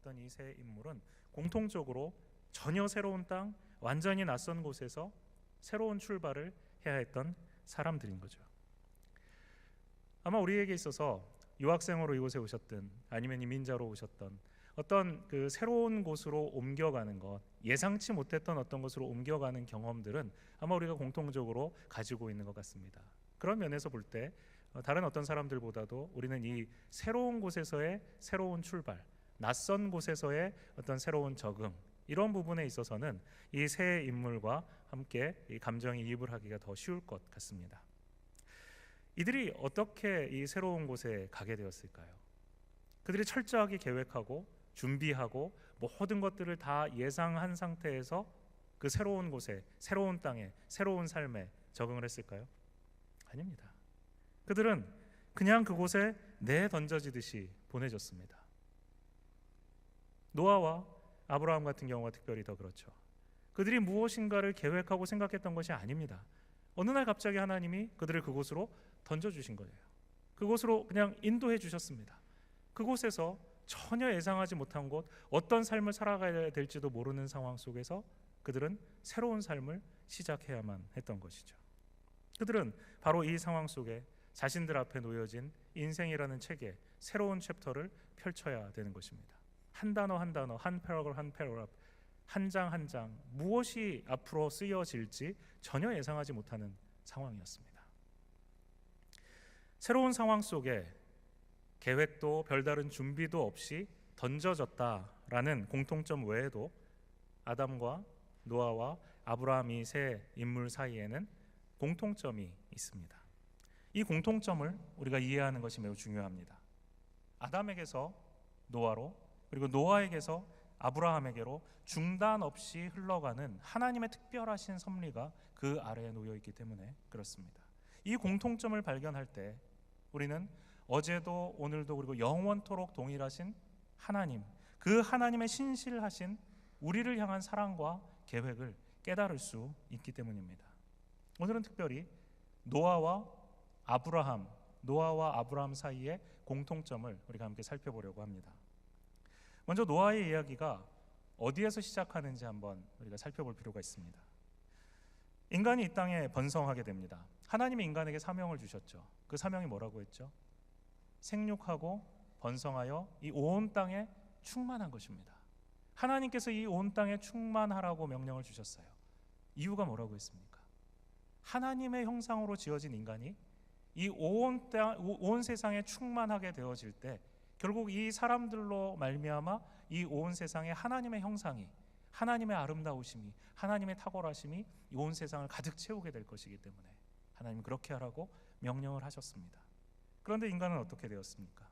왔던 이 세 인물은 공통적으로 전혀 새로운 땅, 완전히 낯선 곳에서 새로운 출발을 해야 했던 사람들인 거죠. 아마 우리에게 있어서 유학생으로 이곳에 오셨든 아니면 이민자로 오셨던 어떤 그 새로운 곳으로 옮겨가는 것, 예상치 못했던 어떤 곳으로 옮겨가는 경험들은 아마 우리가 공통적으로 가지고 있는 것 같습니다. 그런 면에서 볼 때 다른 어떤 사람들보다도 우리는 이 새로운 곳에서의 새로운 출발, 낯선 곳에서의 어떤 새로운 적응, 이런 부분에 있어서는 이 세 인물과 함께 이 감정이입을 하기가 더 쉬울 것 같습니다. 이들이 어떻게 이 새로운 곳에 가게 되었을까요? 그들이 철저하게 계획하고 준비하고 모든 것들을 다 예상한 상태에서 그 새로운 곳에, 새로운 땅에, 새로운 삶에 적응을 했을까요? 아닙니다. 그들은 그냥 그곳에 내던져지듯이 보내졌습니다. 노아와 아브라함 같은 경우가 특별히 더 그렇죠. 그들이 무엇인가를 계획하고 생각했던 것이 아닙니다. 어느 날 갑자기 하나님이 그들을 그곳으로 던져주신 거예요. 그곳으로 그냥 인도해 주셨습니다. 그곳에서 전혀 예상하지 못한 곳, 어떤 삶을 살아가야 될지도 모르는 상황 속에서 그들은 새로운 삶을 시작해야만 했던 것이죠. 그들은 바로 이 상황 속에 자신들 앞에 놓여진 인생이라는 책에 새로운 챕터를 펼쳐야 되는 것입니다. 한 단어 한 단어, 한 패러그래프 한 패러그래프, 한 장 한 장, 무엇이 앞으로 쓰여질지 전혀 예상하지 못하는 상황이었습니다. 새로운 상황 속에 계획도 별다른 준비도 없이 던져졌다라는 공통점 외에도 아담과 노아와 아브라함 이 세 인물 사이에는 공통점이 있습니다. 이 공통점을 우리가 이해하는 것이 매우 중요합니다. 아담에게서 노아로, 그리고 노아에게서 아브라함에게로 중단 없이 흘러가는 하나님의 특별하신 섭리가 그 아래에 놓여 있기 때문에 그렇습니다. 이 공통점을 발견할 때 우리는 어제도 오늘도 그리고 영원토록 동일하신 하나님, 그 하나님의 신실하신 우리를 향한 사랑과 계획을 깨달을 수 있기 때문입니다. 오늘은 특별히 노아와 아브라함 사이의 공통점을 우리가 함께 살펴보려고 합니다. 먼저 노아의 이야기가 어디에서 시작하는지 한번 우리가 살펴볼 필요가 있습니다. 인간이 이 땅에 번성하게 됩니다. 하나님이 인간에게 사명을 주셨죠. 그 사명이 뭐라고 했죠? 생육하고 번성하여 이 온 땅에 충만한 것입니다. 하나님께서 이 온 땅에 충만하라고 명령을 주셨어요. 이유가 뭐라고 했습니까? 하나님의 형상으로 지어진 인간이 이 온 세상에 충만하게 되어질 때 결국 이 사람들로 말미암아 이 온 세상에 하나님의 형상이, 하나님의 아름다우심이, 하나님의 탁월하심이 이 온 세상을 가득 채우게 될 것이기 때문에 하나님은 그렇게 하라고 명령을 하셨습니다. 그런데 인간은 어떻게 되었습니까?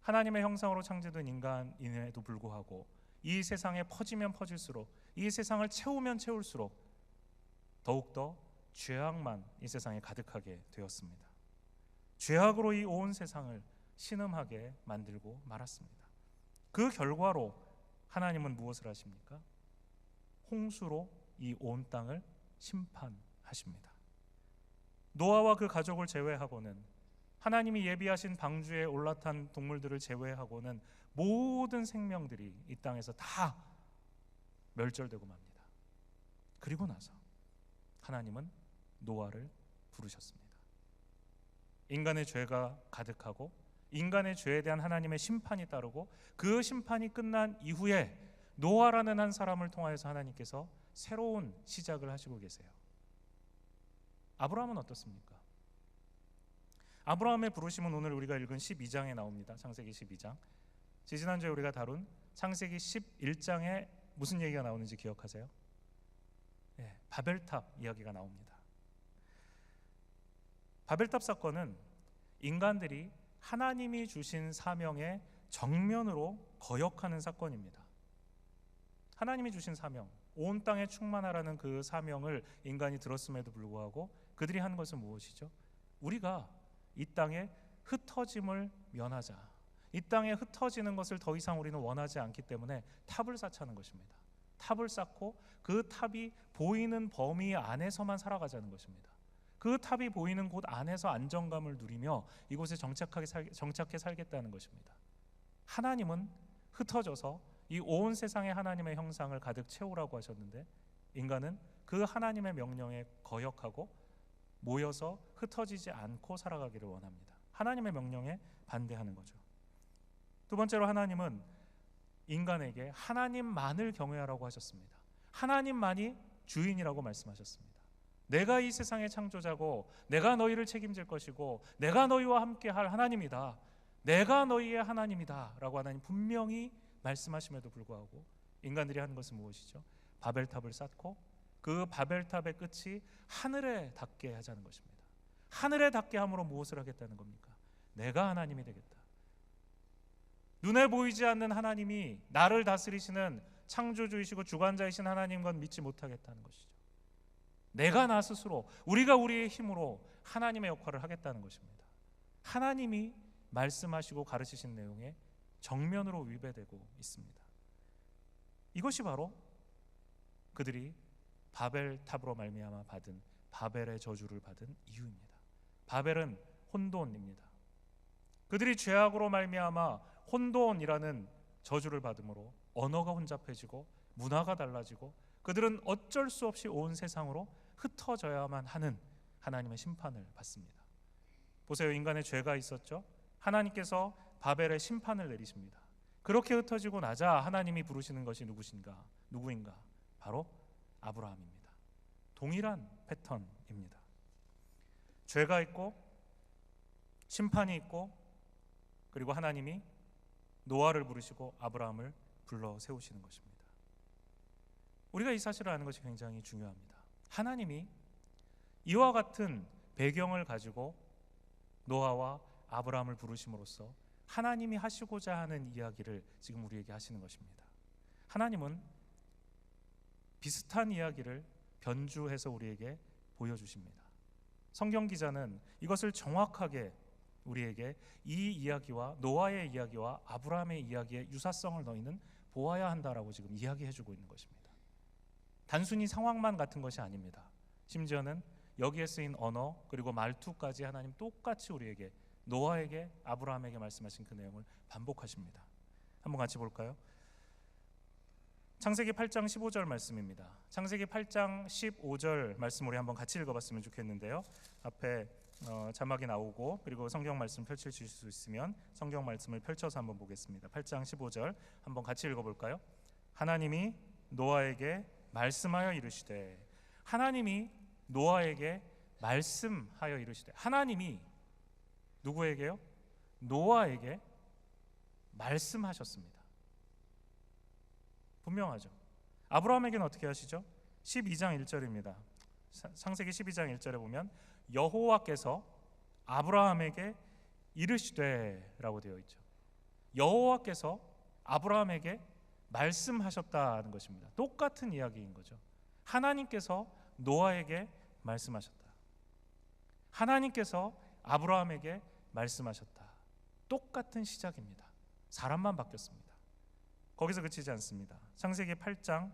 하나님의 형상으로 창조된 인간임에도 불구하고 이 세상에 퍼지면 퍼질수록, 이 세상을 채우면 채울수록 더욱더 죄악만 이 세상에 가득하게 되었습니다. 죄악으로 이 온 세상을 신음하게 만들고 말았습니다. 그 결과로 하나님은 무엇을 하십니까? 홍수로 이 온 땅을 심판하십니다. 노아와 그 가족을 제외하고는, 하나님이 예비하신 방주에 올라탄 동물들을 제외하고는 모든 생명들이 이 땅에서 다 멸절되고 맙니다. 그리고 나서 하나님은 노아를 부르셨습니다. 인간의 죄가 가득하고 인간의 죄에 대한 하나님의 심판이 따르고 그 심판이 끝난 이후에 노아라는 한 사람을 통하여서 하나님께서 새로운 시작을 하시고 계세요. 아브라함은 어떻습니까? 아브라함의 부르심은 오늘 우리가 읽은 12장에 나옵니다. 창세기 12장. 지난주에 우리가 다룬 창세기 11장에 무슨 얘기가 나오는지 기억하세요? 네, 바벨탑 이야기가 나옵니다. 바벨탑 사건은 인간들이 하나님이 주신 사명에 정면으로 거역하는 사건입니다. 하나님이 주신 사명, 온 땅에 충만하라는 그 사명을 인간이 들었음에도 불구하고 그들이 한 것은 무엇이죠? 우리가 이 땅에 흩어짐을 면하자, 이 땅에 흩어지는 것을 더 이상 우리는 원하지 않기 때문에 탑을 쌓자는 것입니다. 탑을 쌓고 그 탑이 보이는 범위 안에서만 살아가자는 것입니다. 그 탑이 보이는 곳 안에서 안정감을 누리며 이곳에 정착해 살겠다는 것입니다. 하나님은 흩어져서 이 온 세상에 하나님의 형상을 가득 채우라고 하셨는데, 인간은 그 하나님의 명령에 거역하고 모여서 흩어지지 않고 살아가기를 원합니다. 하나님의 명령에 반대하는 거죠. 두 번째로, 하나님은 인간에게 하나님만을 경외하라고 하셨습니다. 하나님만이 주인이라고 말씀하셨습니다. 내가 이 세상의 창조자고 내가 너희를 책임질 것이고 내가 너희와 함께 할 하나님이다, 내가 너희의 하나님이다 라고 하나님 분명히 말씀하심에도 불구하고 인간들이 하는 것은 무엇이죠? 바벨탑을 쌓고 그 바벨탑의 끝이 하늘에 닿게 하자는 것입니다. 하늘에 닿게 함으로 무엇을 하겠다는 겁니까? 내가 하나님이 되겠다. 눈에 보이지 않는 하나님이 나를 다스리시는 창조주이시고 주관자이신 하나님 건 믿지 못하겠다는 것이죠. 내가 나 스스로, 우리가 우리의 힘으로 하나님의 역할을 하겠다는 것입니다. 하나님이 말씀하시고 가르치신 내용에 정면으로 위배되고 있습니다. 이것이 바로 그들이 바벨탑으로 말미암아 받은 바벨의 저주를 받은 이유입니다. 바벨은 혼돈입니다. 그들이 죄악으로 말미암아 혼돈이라는 저주를 받음으로 언어가 혼잡해지고 문화가 달라지고 그들은 어쩔 수 없이 온 세상으로 흩어져야만 하는 하나님의 심판을 받습니다. 보세요, 인간의 죄가 있었죠. 하나님께서 바벨의 심판을 내리십니다. 그렇게 흩어지고 나자 하나님이 부르시는 것이 누구인가? 바로 아브라함입니다. 동일한 패턴입니다. 죄가 있고 심판이 있고, 그리고 하나님이 노아를 부르시고 아브라함을 불러 세우시는 것입니다. 우리가 이 사실을 아는 것이 굉장히 중요합니다. 하나님이 이와 같은 배경을 가지고 노아와 아브라함을 부르심으로써 하나님이 하시고자 하는 이야기를 지금 우리에게 하시는 것입니다. 하나님은 비슷한 이야기를 변주해서 우리에게 보여주십니다. 성경 기자는 이것을 정확하게 우리에게 이 이야기와 노아의 이야기와 아브라함의 이야기의 유사성을 너희는 보아야 한다라고 지금 이야기해주고 있는 것입니다. 단순히 상황만 같은 것이 아닙니다. 심지어는 여기에 쓰인 언어 그리고 말투까지 하나님 똑같이 우리에게, 노아에게, 아브라함에게 말씀하신 그 내용을 반복하십니다. 한번 같이 볼까요? 창세기 8장 15절 말씀입니다. 창세기 8장 15절 말씀 우리 한번 같이 읽어봤으면 좋겠는데요. 앞에 자막이 나오고, 그리고 성경 말씀 펼치실 수 있으면 성경 말씀을 펼쳐서 한번 보겠습니다. 8장 15절 한번 같이 읽어볼까요? 하나님이 노아에게 말씀하여 이르시되, 하나님이 노아에게 말씀하여 이르시되, 하나님이 누구에게요? 노아에게 말씀하셨습니다. 분명하죠. 아브라함에게는 어떻게 하시죠? 12장 1절입니다. 창세기 12장 1절에 보면 여호와께서 아브라함에게 이르시되 라고 되어 있죠. 여호와께서 아브라함에게 말씀하셨다는 것입니다. 똑같은 이야기인 거죠. 하나님께서 노아에게 말씀하셨다. 하나님께서 아브라함에게 말씀하셨다. 똑같은 시작입니다. 사람만 바뀌었습니다. 거기서 그치지 않습니다. 창세기 8장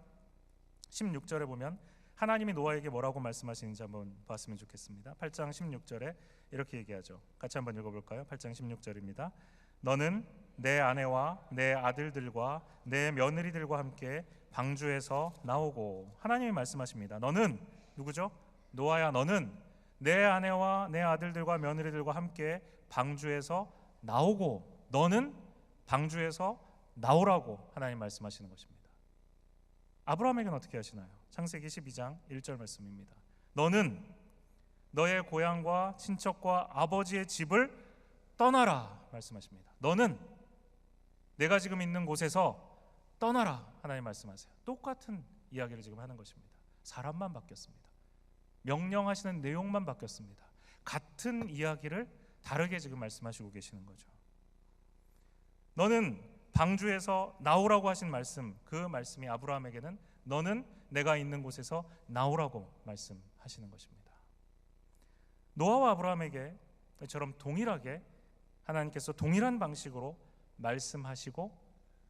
16절에 보면 하나님이 노아에게 뭐라고 말씀하시는지 한번 봤으면 좋겠습니다. 8장 16절에 이렇게 얘기하죠. 같이 한번 읽어볼까요? 8장 16절입니다. 너는 내 아내와 내 아들들과 내 며느리들과 함께 방주에서 나오고, 하나님이 말씀하십니다. 너는 누구죠? 노아야, 너는 내 아내와 내 아들들과 며느리들과 함께 방주에서 나오고, 너는 방주에서 나오라고 하나님 말씀하시는 것입니다. 아브라함에게는 어떻게 하시나요? 창세기 12장 1절 말씀입니다. 너는 너의 고향과 친척과 아버지의 집을 떠나라 말씀하십니다. 너는 내가 지금 있는 곳에서 떠나라 하나님 말씀하세요. 똑같은 이야기를 지금 하는 것입니다. 사람만 바뀌었습니다. 명령하시는 내용만 바뀌었습니다. 같은 이야기를 다르게 지금 말씀하시고 계시는 거죠. 너는 방주에서 나오라고 하신 말씀, 그 말씀이 아브라함에게는 너는 내가 있는 곳에서 나오라고 말씀하시는 것입니다. 노아와 아브라함에게 이처럼 동일하게 하나님께서 동일한 방식으로 말씀하시고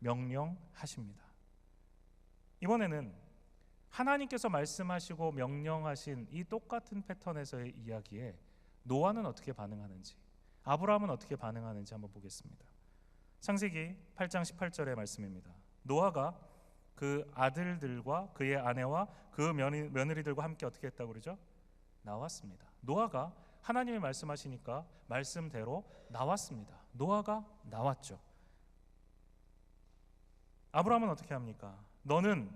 명령하십니다. 이번에는 하나님께서 말씀하시고 명령하신 이 똑같은 패턴에서의 이야기에 노아는 어떻게 반응하는지, 아브라함은 어떻게 반응하는지 한번 보겠습니다. 창세기 8장 18절의 말씀입니다. 노아가 그 아들들과 그의 아내와 그 며느리들과 함께 어떻게 했다고 그러죠? 나왔습니다. 노아가 하나님이 말씀하시니까 말씀대로 나왔습니다. 노아가 나왔죠. 아브라함은 어떻게 합니까? 너는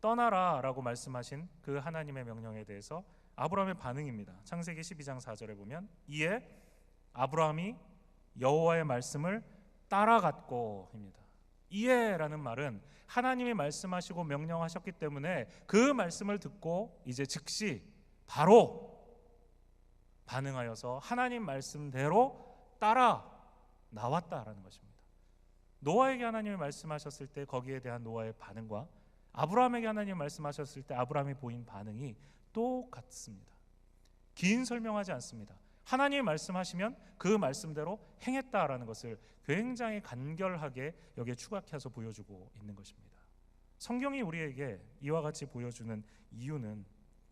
떠나라 라고 말씀하신 그 하나님의 명령에 대해서 아브라함의 반응입니다. 창세기 12장 4절에 보면 이에 아브라함이 여호와의 말씀을 따라갔고 입니다. 이에라는 말은 하나님이 말씀하시고 명령하셨기 때문에 그 말씀을 듣고 이제 즉시 바로 반응하여서 하나님 말씀대로 따라 나왔다라는 것입니다. 노아에게 하나님이 말씀하셨을 때 거기에 대한 노아의 반응과 아브라함에게 하나님이 말씀하셨을 때 아브라함이 보인 반응이 똑같습니다. 긴 설명하지 않습니다. 하나님이 말씀하시면 그 말씀대로 행했다라는 것을 굉장히 간결하게 여기에 추가해서 보여주고 있는 것입니다. 성경이 우리에게 이와 같이 보여주는 이유는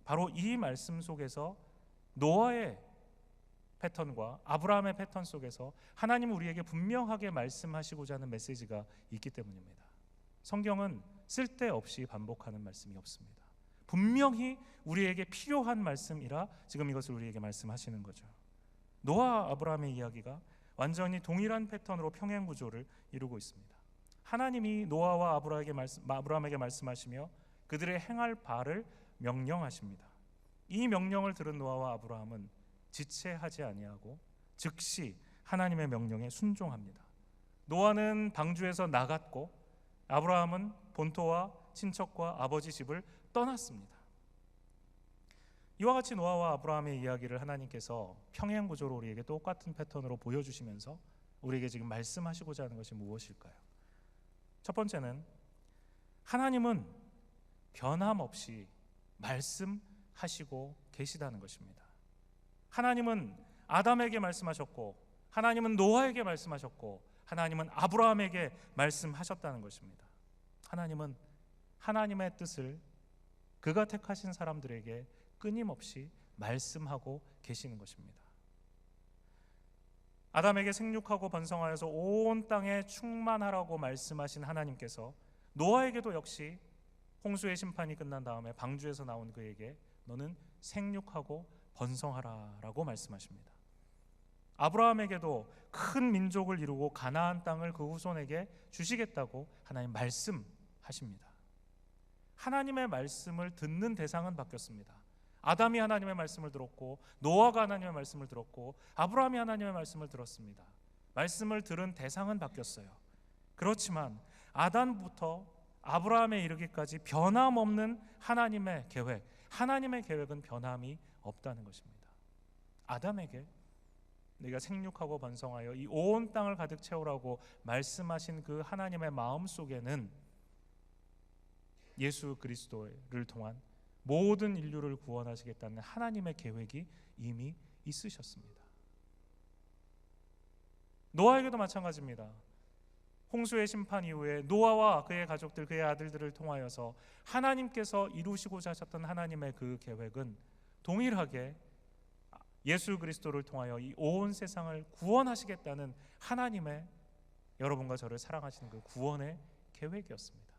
바로 이 말씀 속에서 노아의 패턴과 아브라함의 패턴 속에서 하나님은 우리에게 분명하게 말씀하시고자 하는 메시지가 있기 때문입니다. 성경은 쓸데없이 반복하는 말씀이 없습니다. 분명히 우리에게 필요한 말씀이라 지금 이것을 우리에게 말씀하시는 거죠. 노아 아브라함의 이야기가 완전히 동일한 패턴으로 평행 구조를 이루고 있습니다. 하나님이 노아와 아브라함에게 말씀하시며 그들의 행할 바를 명령하십니다. 이 명령을 들은 노아와 아브라함은 지체하지 아니하고 즉시 하나님의 명령에 순종합니다. 노아는 방주에서 나갔고 아브라함은 본토와 친척과 아버지 집을 떠났습니다. 이와 같이 노아와 아브라함의 이야기를 하나님께서 평행 구조로 우리에게 똑같은 패턴으로 보여주시면서 우리에게 지금 말씀하시고자 하는 것이 무엇일까요? 첫 번째는 하나님은 변함없이 말씀하시고 계시다는 것입니다. 하나님은 아담에게 말씀하셨고 하나님은 노아에게 말씀하셨고 하나님은 아브라함에게 말씀하셨다는 것입니다. 하나님은 하나님의 뜻을 그가 택하신 사람들에게 끊임없이 말씀하고 계시는 것입니다. 아담에게 생육하고 번성하여서 온 땅에 충만하라고 말씀하신 하나님께서 노아에게도 역시 홍수의 심판이 끝난 다음에 방주에서 나온 그에게 너는 생육하고 번성하라라고 말씀하십니다. 아브라함에게도 큰 민족을 이루고 가나안 땅을 그 후손에게 주시겠다고 하나님 말씀하십니다. 하나님의 말씀을 듣는 대상은 바뀌었습니다. 아담이 하나님의 말씀을 들었고 노아가 하나님의 말씀을 들었고 아브라함이 하나님의 말씀을 들었습니다. 말씀을 들은 대상은 바뀌었어요. 그렇지만 아담부터 아브라함에 이르기까지 변함없는 하나님의 계획, 하나님의 계획은 변함이 없다는 것입니다. 아담에게 네가 생육하고 번성하여 이 온 땅을 가득 채우라고 말씀하신 그 하나님의 마음 속에는 예수 그리스도를 통한 모든 인류를 구원하시겠다는 하나님의 계획이 이미 있으셨습니다. 노아에게도 마찬가지입니다. 홍수의 심판 이후에 노아와 그의 가족들, 그의 아들들을 통하여서 하나님께서 이루시고자 하셨던 하나님의 그 계획은 동일하게 예수 그리스도를 통하여 이 온 세상을 구원하시겠다는 하나님의 여러분과 저를 사랑하시는 그 구원의 계획이었습니다.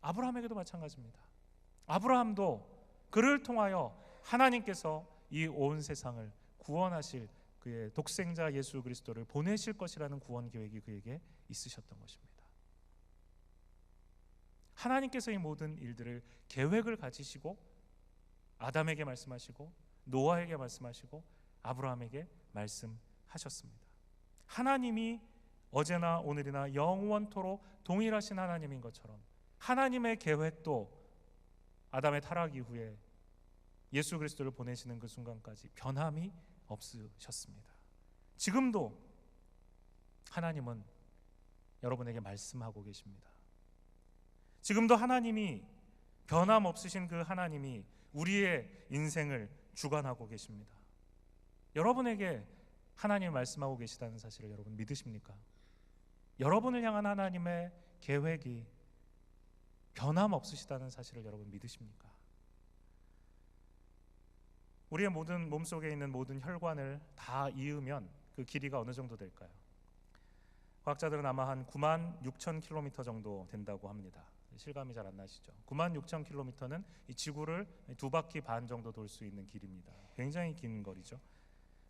아브라함에게도 마찬가지입니다. 아브라함도 그를 통하여 하나님께서 이 온 세상을 구원하실 그의 독생자 예수 그리스도를 보내실 것이라는 구원 계획이 그에게 있으셨던 것입니다. 하나님께서 이 모든 일들을 계획을 가지시고 아담에게 말씀하시고 노아에게 말씀하시고 아브라함에게 말씀하셨습니다. 하나님이 어제나 오늘이나 영원토록 동일하신 하나님인 것처럼 하나님의 계획도 아담의 타락 이후에 예수 그리스도를 보내시는 그 순간까지 변함이 없으셨습니다. 지금도 하나님은 여러분에게 말씀하고 계십니다. 지금도 하나님이 변함없으신 그 하나님이 우리의 인생을 주관하고 계십니다. 여러분에게 하나님이 말씀하고 계시다는 사실을 여러분 믿으십니까? 여러분을 향한 하나님의 계획이 변함없으시다는 사실을 여러분 믿으십니까? 우리의 모든 몸속에 있는 모든 혈관을 다 이으면 그 길이가 어느 정도 될까요? 과학자들은 아마 한 9만 6천 킬로미터 정도 된다고 합니다. 실감이 잘 안 나시죠? 9만 6천 킬로미터는 이 지구를 2바퀴 반 정도 돌 수 있는 길입니다. 굉장히 긴 거리죠.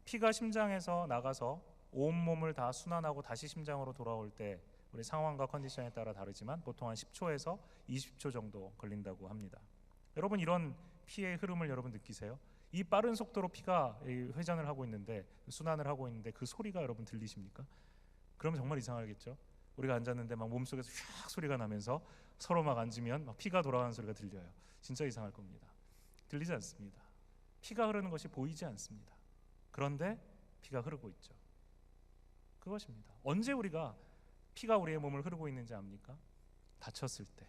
피가 심장에서 나가서 온몸을 다 순환하고 다시 심장으로 돌아올 때 우리 상황과 컨디션에 따라 다르지만 보통 한 10초에서 20초 정도 걸린다고 합니다. 여러분, 이런 피의 흐름을 여러분 느끼세요? 이 빠른 속도로 피가 회전을 하고 있는데, 순환을 하고 있는데 그 소리가 여러분 들리십니까? 그러면 정말 이상하겠죠? 우리가 앉았는데 막 몸속에서 휙 소리가 나면서 서로 막 앉으면 막 피가 돌아가는 소리가 들려요. 진짜 이상할 겁니다. 들리지 않습니다. 피가 흐르는 것이 보이지 않습니다. 그런데 피가 흐르고 있죠. 그것입니다. 언제 우리가 피가 우리의 몸을 흐르고 있는지 압니까? 다쳤을 때,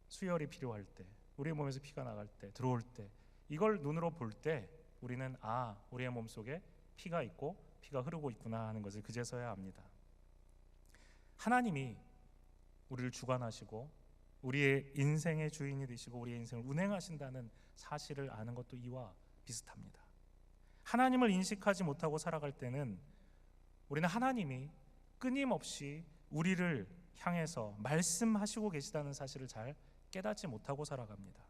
수혈이 필요할 때, 우리의 몸에서 피가 나갈 때, 들어올 때, 이걸 눈으로 볼 때 우리는 우리의 몸속에 피가 있고 피가 흐르고 있구나 하는 것을 그제서야 압니다. 하나님이 우리를 주관하시고 우리의 인생의 주인이 되시고 우리의 인생을 운행하신다는 사실을 아는 것도 이와 비슷합니다. 하나님을 인식하지 못하고 살아갈 때는 우리는 하나님이 끊임없이 우리를 향해서 말씀하시고 계시다는 사실을 잘 깨닫지 못하고 살아갑니다.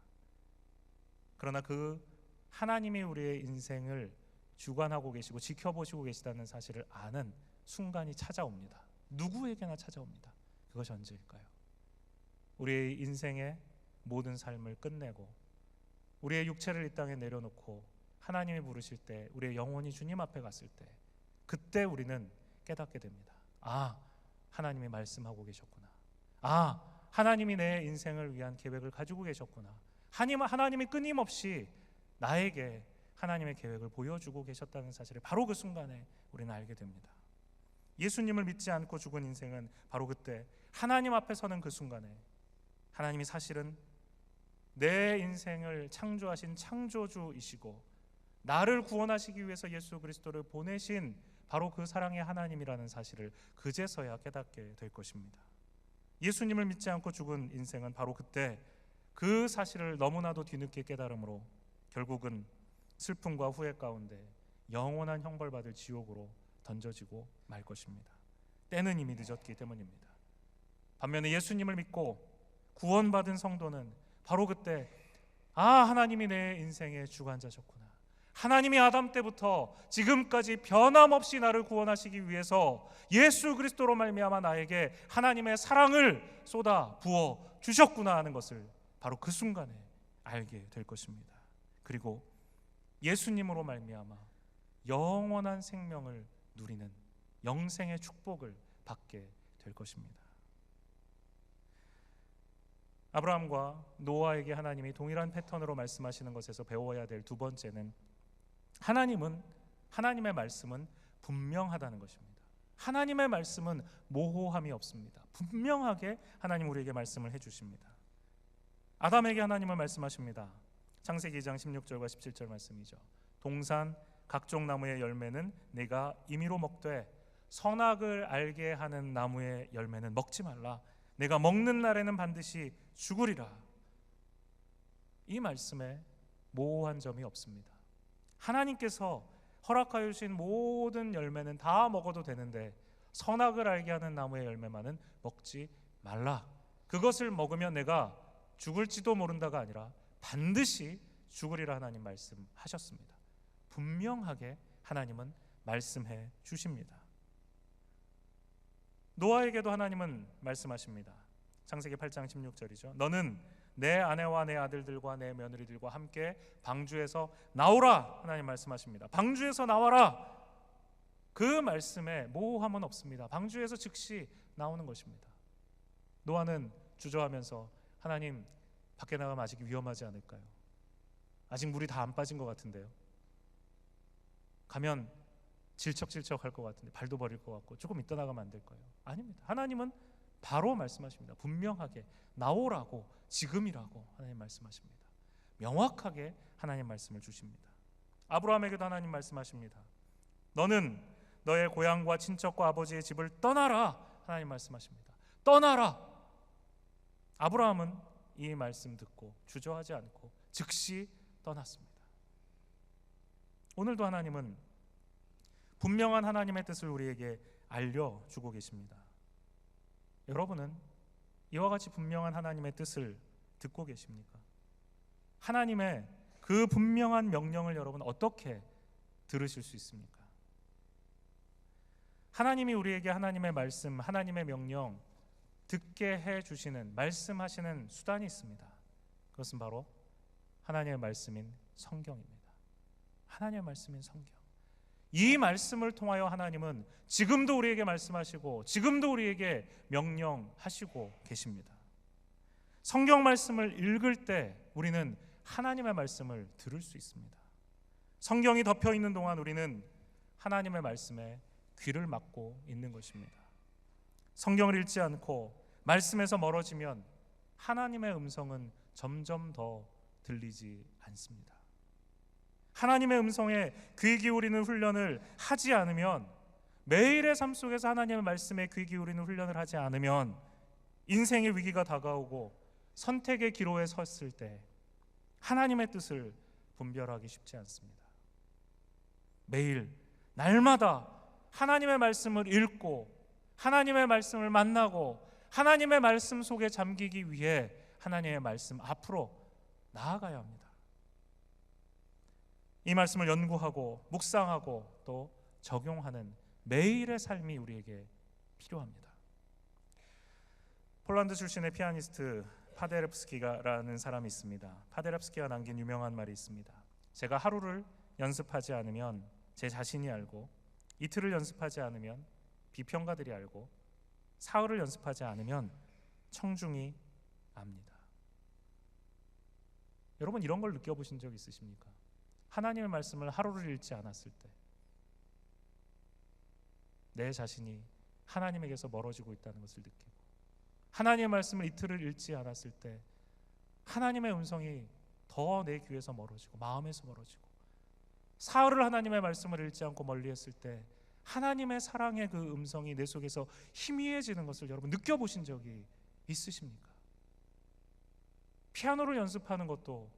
그러나 그 하나님이 우리의 인생을 주관하고 계시고 지켜보시고 계시다는 사실을 아는 순간이 찾아옵니다. 누구에게나 찾아옵니다. 그것이 언제일까요? 우리의 인생의 모든 삶을 끝내고 우리의 육체를 이 땅에 내려놓고 하나님이 부르실 때, 우리의 영혼이 주님 앞에 갔을 때, 그때 우리는 깨닫게 됩니다. 하나님이 말씀하고 계셨구나. 하나님이 내 인생을 위한 계획을 가지고 계셨구나. 하나님이 끊임없이 나에게 하나님의 계획을 보여주고 계셨다는 사실을 바로 그 순간에 우리는 알게 됩니다. 예수님을 믿지 않고 죽은 인생은 바로 그때 하나님 앞에 서는 그 순간에 하나님이 사실은 내 인생을 창조하신 창조주이시고 나를 구원하시기 위해서 예수 그리스도를 보내신 바로 그 사랑의 하나님이라는 사실을 그제서야 깨닫게 될 것입니다. 예수님을 믿지 않고 죽은 인생은 바로 그때 그 사실을 너무나도 뒤늦게 깨달음으로 결국은 슬픔과 후회 가운데 영원한 형벌받을 지옥으로 던져지고 말 것입니다. 때는 이미 늦었기 때문입니다. 반면에 예수님을 믿고 구원받은 성도는 바로 그때 하나님이 내 인생의 주관자셨구나. 하나님이 아담 때부터 지금까지 변함없이 나를 구원하시기 위해서 예수 그리스도로 말미암아 나에게 하나님의 사랑을 쏟아 부어 주셨구나 하는 것을 바로 그 순간에 알게 될 것입니다. 그리고 예수님으로 말미암아 영원한 생명을 누리는 영생의 축복을 받게 될 것입니다. 아브라함과 노아에게 하나님이 동일한 패턴으로 말씀하시는 것에서 배워야 될 두 번째는 하나님의 말씀은 분명하다는 것입니다. 하나님의 말씀은 모호함이 없습니다. 분명하게 하나님 우리에게 말씀을 해주십니다. 아담에게 하나님은 말씀하십니다. 창세기 2장 16절과 17절 말씀이죠. 동산 각종 나무의 열매는 네가 임의로 먹되 선악을 알게 하는 나무의 열매는 먹지 말라. 내가 먹는 날에는 반드시 죽으리라. 이 말씀에 모호한 점이 없습니다. 하나님께서 허락하여 주신 모든 열매는 다 먹어도 되는데 선악을 알게 하는 나무의 열매만은 먹지 말라. 그것을 먹으면 내가 죽을지도 모른다가 아니라 반드시 죽으리라 하나님 말씀하셨습니다. 분명하게 하나님은 말씀해 주십니다. 노아에게도 하나님은 말씀하십니다. 창세기 8장 16절이죠. 너는 내 아내와 내 아들들과 내 며느리들과 함께 방주에서 나오라. 하나님 말씀하십니다. 방주에서 나와라. 그 말씀에 모호함은 없습니다. 방주에서 즉시 나오는 것입니다. 노아는 주저하면서 하나님, 밖에 나가면 아직 위험하지 않을까요? 아직 물이 다 안 빠진 것 같은데요. 가면 질척질척할 것 같은데, 발도 버릴 것 같고, 조금 이따 나가면 안 될까요? 아닙니다. 하나님은 바로 말씀하십니다. 분명하게 나오라고, 지금이라고 하나님 말씀하십니다. 명확하게 하나님 말씀을 주십니다. 아브라함에게도 하나님 말씀하십니다. 너는 너의 고향과 친척과 아버지의 집을 떠나라. 하나님 말씀하십니다. 떠나라. 아브라함은 이 말씀 듣고 주저하지 않고 즉시 떠났습니다. 오늘도 하나님은 분명한 하나님의 뜻을 우리에게 알려주고 계십니다. 여러분은 이와 같이 분명한 하나님의 뜻을 듣고 계십니까? 하나님의 그 분명한 명령을 여러분 어떻게 들으실 수 있습니까? 하나님이 우리에게 하나님의 말씀, 하나님의 명령 듣게 해주시는, 말씀하시는 수단이 있습니다. 그것은 바로 하나님의 말씀인 성경입니다. 하나님의 말씀인 성경. 이 말씀을 통하여 하나님은 지금도 우리에게 말씀하시고 지금도 우리에게 명령하시고 계십니다. 성경 말씀을 읽을 때 우리는 하나님의 말씀을 들을 수 있습니다. 성경이 덮여 있는 동안 우리는 하나님의 말씀에 귀를 막고 있는 것입니다. 성경을 읽지 않고 말씀에서 멀어지면 하나님의 음성은 점점 더 들리지 않습니다. 하나님의 음성에 귀 기울이는 훈련을 하지 않으면, 매일의 삶 속에서 하나님의 말씀에 귀 기울이는 훈련을 하지 않으면 인생의 위기가 다가오고 선택의 기로에 섰을 때 하나님의 뜻을 분별하기 쉽지 않습니다. 매일 날마다 하나님의 말씀을 읽고 하나님의 말씀을 만나고 하나님의 말씀 속에 잠기기 위해 하나님의 말씀 앞으로 나아가야 합니다. 이 말씀을 연구하고 묵상하고 또 적용하는 매일의 삶이 우리에게 필요합니다. 폴란드 출신의 피아니스트 파데렙스키라는 사람이 있습니다. 파데렙스키가 남긴 유명한 말이 있습니다. 제가 하루를 연습하지 않으면 제 자신이 알고, 이틀을 연습하지 않으면 비평가들이 알고, 사흘을 연습하지 않으면 청중이 압니다. 여러분, 이런 걸 느껴보신 적 있으십니까? 하나님의 말씀을 하루를 읽지 않았을 때 내 자신이 하나님에게서 멀어지고 있다는 것을 느끼고, 하나님의 말씀을 이틀을 읽지 않았을 때 하나님의 음성이 더 내 귀에서 멀어지고 마음에서 멀어지고, 사흘을 하나님의 말씀을 읽지 않고 멀리했을 때 하나님의 사랑의 그 음성이 내 속에서 희미해지는 것을 여러분 느껴보신 적이 있으십니까? 피아노를 연습하는 것도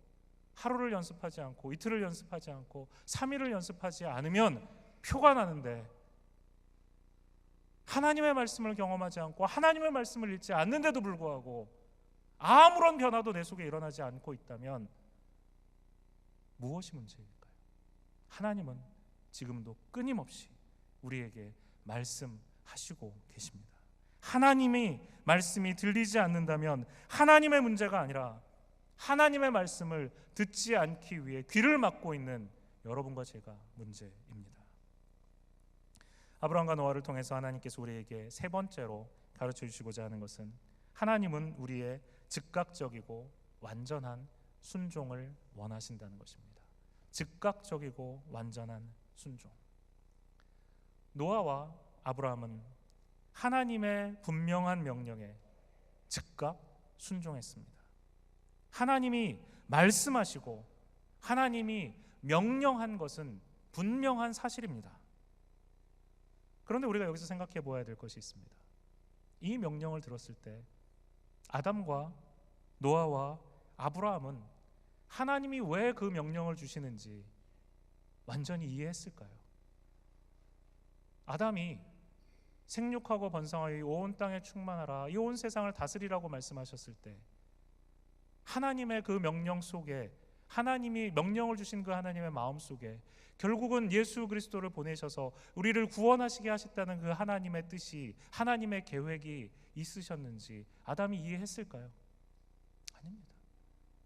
하루를 연습하지 않고 이틀을 연습하지 않고 3일을 연습하지 않으면 표가 나는데, 하나님의 말씀을 경험하지 않고 하나님의 말씀을 읽지 않는데도 불구하고 아무런 변화도 내 속에 일어나지 않고 있다면 무엇이 문제일까요? 하나님은 지금도 끊임없이 우리에게 말씀하시고 계십니다. 하나님이 말씀이 들리지 않는다면 하나님의 문제가 아니라 하나님의 말씀을 듣지 않기 위해 귀를 막고 있는 여러분과 제가 문제입니다. 아브라함과 노아를 통해서 하나님께서 우리에게 세 번째로 가르쳐 주시고자 하는 것은, 하나님은 우리의 즉각적이고 완전한 순종을 원하신다는 것입니다. 즉각적이고 완전한 순종. 노아와 아브라함은 하나님의 분명한 명령에 즉각 순종했습니다. 하나님이 말씀하시고 하나님이 명령한 것은 분명한 사실입니다. 그런데 우리가 여기서 생각해 보아야 될 것이 있습니다. 이 명령을 들었을 때 아담과 노아와 아브라함은 하나님이 왜 그 명령을 주시는지 완전히 이해했을까요? 아담이 생육하고 번성하여 이 온 땅에 충만하라, 이 온 세상을 다스리라고 말씀하셨을 때 하나님의 그 명령 속에, 하나님이 명령을 주신 그 하나님의 마음 속에 결국은 예수 그리스도를 보내셔서 우리를 구원하시게 하셨다는 그 하나님의 뜻이, 하나님의 계획이 있으셨는지 아담이 이해했을까요? 아닙니다.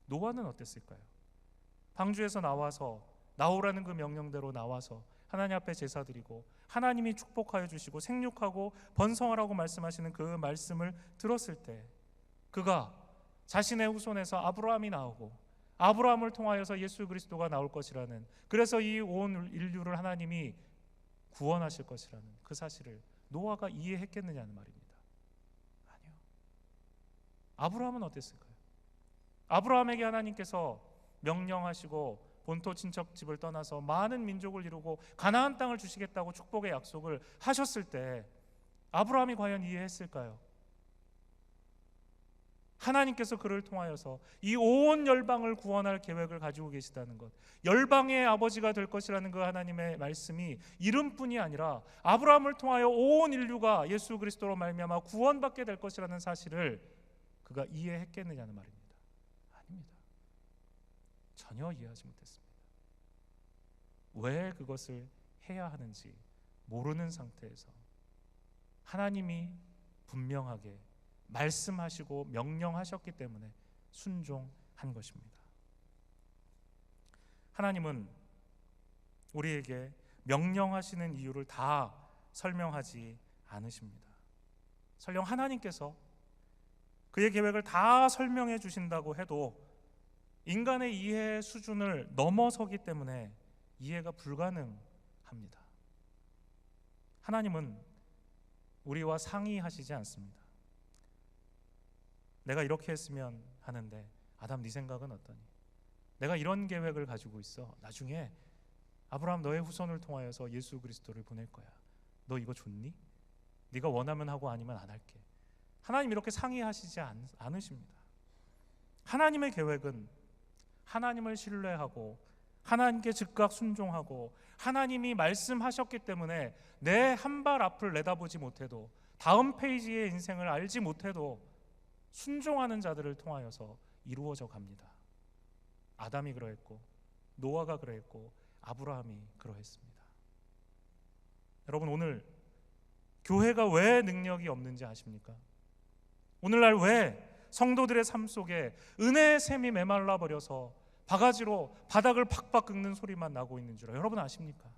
노아는 어땠을까요? 방주에서 나와서 나오라는 그 명령대로 나와서 하나님 앞에 제사드리고 하나님이 축복하여 주시고 생육하고 번성하라고 말씀하시는 그 말씀을 들었을 때 그가 자신의 후손에서 아브라함이 나오고 아브라함을 통하여서 예수 그리스도가 나올 것이라는, 그래서 이 온 인류를 하나님이 구원하실 것이라는 그 사실을 노아가 이해했겠느냐는 말입니다. 아니요. 아브라함은 어땠을까요? 아브라함에게 하나님께서 명령하시고 본토 친척집을 떠나서 많은 민족을 이루고 가나안 땅을 주시겠다고 축복의 약속을 하셨을 때 아브라함이 과연 이해했을까요? 하나님께서 그를 통하여서 이 온 열방을 구원할 계획을 가지고 계시다는 것, 열방의 아버지가 될 것이라는 그 하나님의 말씀이 이름뿐이 아니라 아브라함을 통하여 온 인류가 예수 그리스도로 말미암아 구원받게 될 것이라는 사실을 그가 이해했겠느냐는 말입니다. 아닙니다. 전혀 이해하지 못했습니다. 왜 그것을 해야 하는지 모르는 상태에서 하나님이 분명하게 말씀하시고 명령하셨기 때문에 순종한 것입니다. 하나님은 우리에게 명령하시는 이유를 다 설명하지 않으십니다. 설령 하나님께서 그의 계획을 다 설명해 주신다고 해도 인간의 이해 수준을 넘어서기 때문에 이해가 불가능합니다. 하나님은 우리와 상의하시지 않습니다. 내가 이렇게 했으면 하는데 아담 네 생각은 어떠니? 내가 이런 계획을 가지고 있어. 나중에 아브라함 너의 후손을 통하여서 예수 그리스도를 보낼 거야. 너 이거 좋니? 네가 원하면 하고 아니면 안 할게. 하나님 이렇게 상의하시지 않으십니다. 하나님의 계획은 하나님을 신뢰하고 하나님께 즉각 순종하고 하나님이 말씀하셨기 때문에 내 한 발 앞을 내다보지 못해도 다음 페이지의 인생을 알지 못해도 순종하는 자들을 통하여서 이루어져 갑니다. 아담이 그러했고 노아가 그러했고 아브라함이 그러했습니다. 여러분, 오늘 교회가 왜 능력이 없는지 아십니까? 오늘날 왜 성도들의 삶 속에 은혜의 샘이 메말라 버려서 바가지로 바닥을 팍팍 긁는 소리만 나고 있는 줄 여러분 아십니까?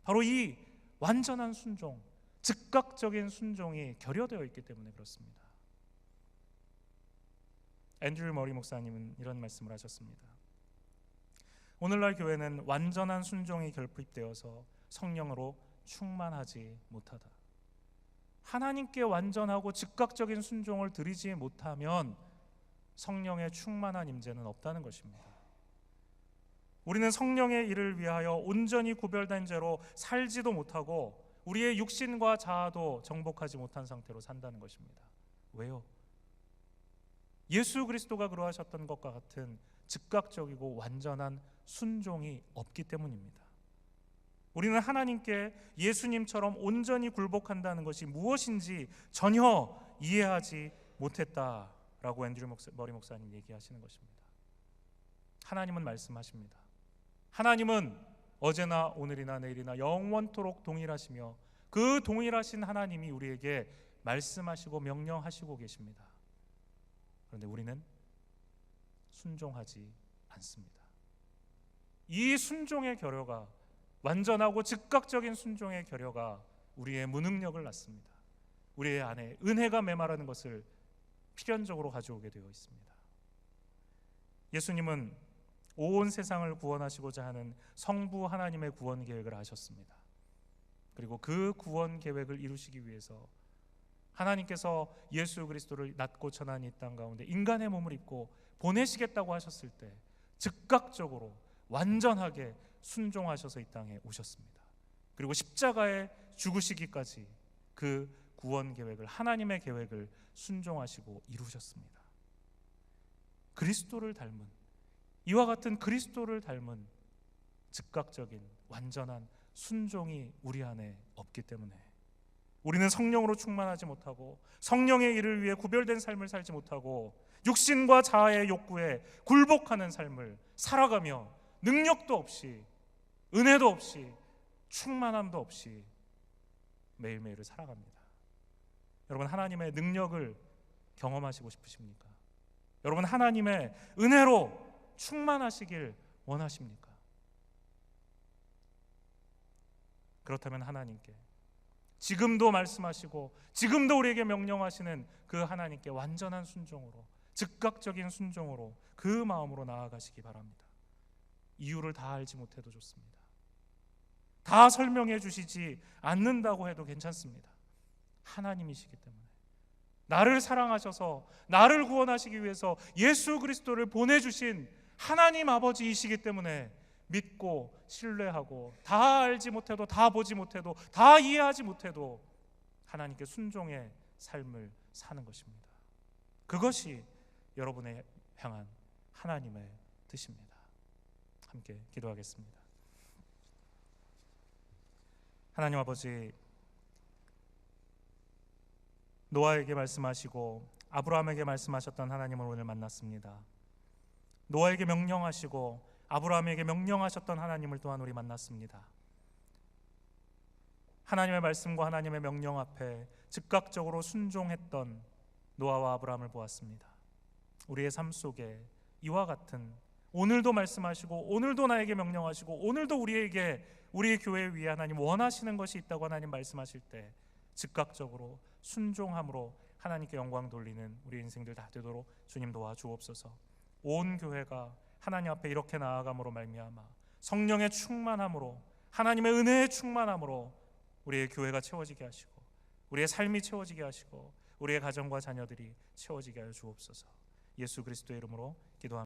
바로 이 완전한 순종, 즉각적인 순종이 결여되어 있기 때문에 그렇습니다. 앤드류 머리 목사님은 이런 말씀을 하셨습니다. 오늘날 교회는 완전한 순종이 결핍되어서 성령으로 충만하지 못하다. 하나님께 완전하고 즉각적인 순종을 드리지 못하면 성령의 충만한 임재는 없다는 것입니다. 우리는 성령의 일을 위하여 온전히 구별된 죄로 살지도 못하고 우리의 육신과 자아도 정복하지 못한 상태로 산다는 것입니다. 왜요? 예수 그리스도가 그러하셨던 것과 같은 즉각적이고 완전한 순종이 없기 때문입니다. 우리는 하나님께 예수님처럼 온전히 굴복한다는 것이 무엇인지 전혀 이해하지 못했다라고 앤드류 머리 목사님 얘기하시는 것입니다. 하나님은 말씀하십니다. 하나님은 어제나 오늘이나 내일이나 영원토록 동일하시며 그 동일하신 하나님이 우리에게 말씀하시고 명령하시고 계십니다. 그런데 우리는 순종하지 않습니다. 이 순종의 결여가, 완전하고 즉각적인 순종의 결여가 우리의 무능력을 낳습니다. 우리의 안에 은혜가 메마르는 것을 필연적으로 가져오게 되어 있습니다. 예수님은 온 세상을 구원하시고자 하는 성부 하나님의 구원 계획을 하셨습니다. 그리고 그 구원 계획을 이루시기 위해서 하나님께서 예수 그리스도를 낮고 천한 이 땅 가운데 인간의 몸을 입고 보내시겠다고 하셨을 때 즉각적으로 완전하게 순종하셔서 이 땅에 오셨습니다. 그리고 십자가에 죽으시기까지 그 구원 계획을, 하나님의 계획을 순종하시고 이루셨습니다. 그리스도를 닮은, 이와 같은 그리스도를 닮은 즉각적인 완전한 순종이 우리 안에 없기 때문에 우리는 성령으로 충만하지 못하고 성령의 일을 위해 구별된 삶을 살지 못하고 육신과 자아의 욕구에 굴복하는 삶을 살아가며 능력도 없이, 은혜도 없이, 충만함도 없이 매일매일을 살아갑니다. 여러분, 하나님의 능력을 경험하시고 싶으십니까? 여러분, 하나님의 은혜로 충만하시길 원하십니까? 그렇다면 하나님께, 지금도 말씀하시고 지금도 우리에게 명령하시는 그 하나님께 완전한 순종으로, 즉각적인 순종으로, 그 마음으로 나아가시기 바랍니다. 이유를 다 알지 못해도 좋습니다. 다 설명해 주시지 않는다고 해도 괜찮습니다. 하나님이시기 때문에, 나를 사랑하셔서 나를 구원하시기 위해서 예수 그리스도를 보내주신 하나님 아버지이시기 때문에 믿고 신뢰하고, 다 알지 못해도, 다 보지 못해도, 다 이해하지 못해도 하나님께 순종의 삶을 사는 것입니다. 그것이 여러분의 향한 하나님의 뜻입니다. 함께 기도하겠습니다. 하나님 아버지, 노아에게 말씀하시고 아브라함에게 말씀하셨던 하나님을 오늘 만났습니다. 노아에게 명령하시고 아브라함에게 명령하셨던 하나님을 또한 우리 만났습니다. 하나님의 말씀과 하나님의 명령 앞에 즉각적으로 순종했던 노아와 아브라함을 보았습니다. 우리의 삶 속에 이와 같은, 오늘도 말씀하시고 오늘도 나에게 명령하시고 오늘도 우리에게, 우리의 교회 위에 하나님 원하시는 것이 있다고 하나님 말씀하실 때 즉각적으로 순종함으로 하나님께 영광 돌리는 우리 인생들 다 되도록 주님 도와주옵소서. 온 교회가 하나님 앞에 이렇게 나아감으로 말미암아 성령의 충만함으로, 하나님의 은혜의 충만함으로 우리의 교회가 채워지게 하시고 우리의 삶이 채워지게 하시고 우리의 가정과 자녀들이 채워지게 하여 주옵소서. 예수 그리스도의 이름으로 기도합니다.